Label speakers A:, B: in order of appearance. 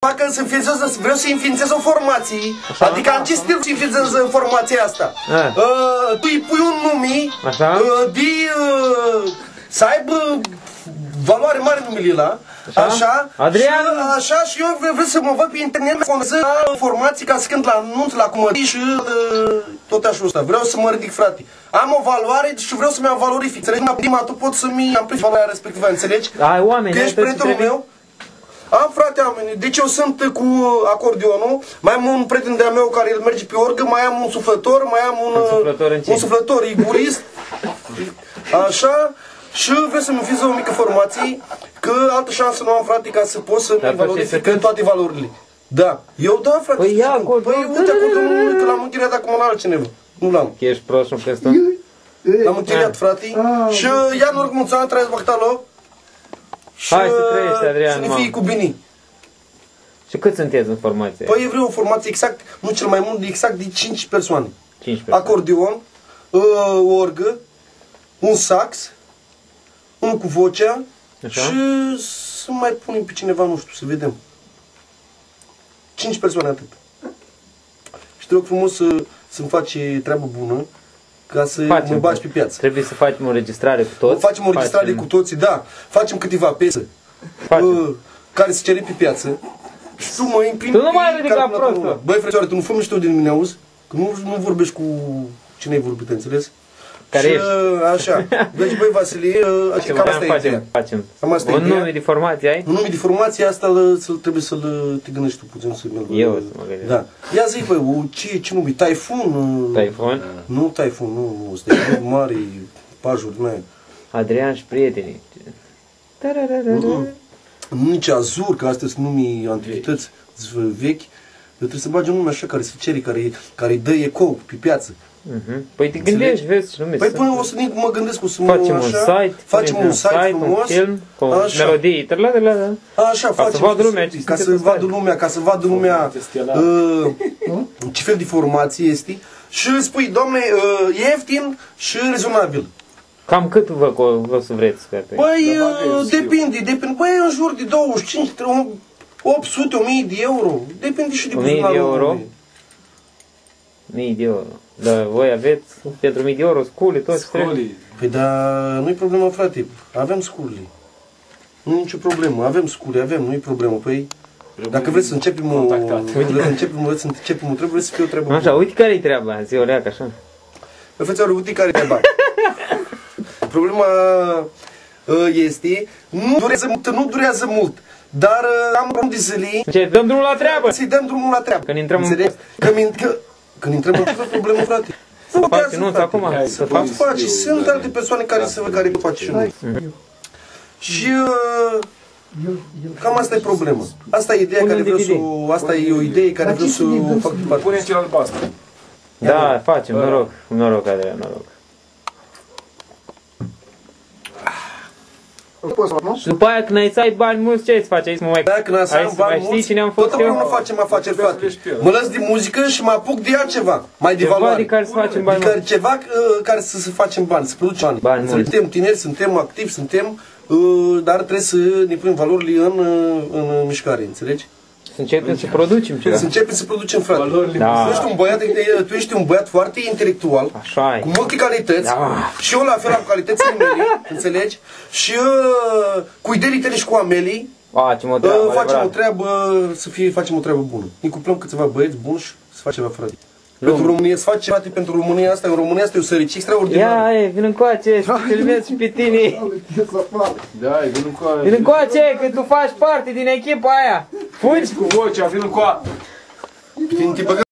A: facă să înființez, vreau să înființez o formație. Adică în ce stil să înființez formația asta? Tu îi pui un nume, să aibă valoare mare numele ăla. Așa,
B: Adrian.
A: Așa, și eu vreau să mă văd pe internet să informații ca să cânt la anunț, la cumării și tot așa ăsta. Vreau să mă ridic, frate. Am o valoare și vreau să-mi iau valorific. Înțelegi? Prima tu poți să-mi amplifici valoarea respectivă, înțelegi?
B: Ai oameni,
A: că ești prietenul meu. Am, frate, oameni. Deci eu sunt cu acordeonul, mai am un prieten de-a meu care el merge pe orgă, mai am un suflător, mai am un suflător igurist. Așa. Și vreau să-mi înființez o mică formație, că altă șansă nu am, frate, ca să pot să-mi valorific toate valorile. Da. Eu da, frate.
B: Păi ia
A: Păi uite acordonul, că l-am închiriat acum la altcineva. Nu l-am.
B: Ești prost, nu crezi tu?
A: L-am închiriat, frate. Și ia noroc mulți ani, trăiesc Bactalo.
B: Hai să trăiești, Adrian,
A: să ne fie cu bine.
B: Și cât sunteți în formație?
A: Păi eu vreau o formație exact, nu cel mai mult, exact de 5 persoane.
B: 5 persoane.
A: Acordeon, orgă, un sax, unul cu vocea. Așa? Și să mai punem pe cineva, nu știu, să vedem. 5 persoane atât. Și te rog frumos să-mi faci treabă bună, ca să mă bagi pe piață.
B: Trebuie să facem o înregistrare cu toți.
A: Facem o înregistrare cu toții, da. Facem câteva piese care se cere pe piață. Și tu mă imprimi.
B: Tu nu mai ridica ca prostă.
A: Băi, frățioare, tu nu fă mișto din mine, auzi? Că nu vorbești cu cine ai vorbit, înțeles?
B: Care ești?
A: Așa. Deci, băi, Vasile, cam asta e ideea.
B: Facem. Un nume de formație ai?
A: Un nume de formație, asta trebuie să te gândești tu puțin să mi-l...
B: Eu să mă gândesc.
A: Da. Ia zi, băi, ce nume? Taifun?
B: Taifun?
A: Nu Taifun, nu. Ăsta e mare, pajul din aia.
B: Adrian și prietenii.
A: Nici Azur, că astea sunt numii antichități vechi. Trebuie să bagi un nume așa care se cere, care îi dă ecou pe piață.
B: Păi te gândești, vezi ce nume.
A: Păi până o să mă gândesc, o să
B: facem un site,
A: facem un site frumos,
B: un film, cu melodii,
A: așa,
B: ca să vadă lumea,
A: ca să vadă lumea ce fel de formație este și spui, Doamne, ieftin și rezonabil.
B: Cam cât vă o să vreți?
A: Păi, depinde, băi, în jur de 25, 800, 1000 de euro, depinde și de buzunarul.
B: 1000 de euro? 1000 de euro. Dar voi aveți pentru 1000 de euro scule, toți
A: scule. Păi dar nu-i problemă, frate, avem scule. Nu e nicio problemă, avem scule, nu-i problemă. Păi, dacă vreți să începem o trebuie să fie o treabă bună.
B: Așa, uite care-i treaba, zi o leacă așa.
A: Păi, frățioare, uite care-i treaba. Problema este, nu durează mult. Dar am un de zile.
B: Ce, dăm drumul la treabă?
A: Să-i dăm drumul la treabă.
B: Când intrăm în...
A: Când intrăm în problemă, frate.
B: Să faci nu acum.
A: Să faci. Sunt alte persoane care fac și noi. Și cam asta e problema. Asta e ideea care vreau să asta e o idee care vreau să o fac pe parte.
C: Punem cel albastru.
B: Da, facem, noroc, Adrian, noroc. Și după aia când ai să ai bani mulți, ce ai să faci? Ai să mă mai știi cine am fost eu?
A: Tot împreună facem afaceri, frate. Mă las de muzică și mă apuc de altceva, mai de valoare.
B: De care să facem bani mulți.
A: Ceva care să facem bani, să producem bani. Suntem tineri, suntem activi, dar trebuie să ne punem valorile în mișcare, înțelegi?
B: Să începem să producem ceva.
A: Să începem să producem, frate. Tu ești un băiat foarte intelectual, cu multe calități, și eu la fel am calitățile mele, înțelegi? Și cu ideile tale și cu amelii, facem o treabă bună. Ne cuplăm câțiva băieți buni și să facem ceva, frate. Pentru România, să faci frate, pentru România asta, în România asta e o sărăcie extraordinară.
B: Ia, vin încoace și te filmez și pe tine.
C: Da, vin încoace.
B: Vin încoace, că tu faci parte din echipa aia. Fugi
C: cu vocea, vin încoace.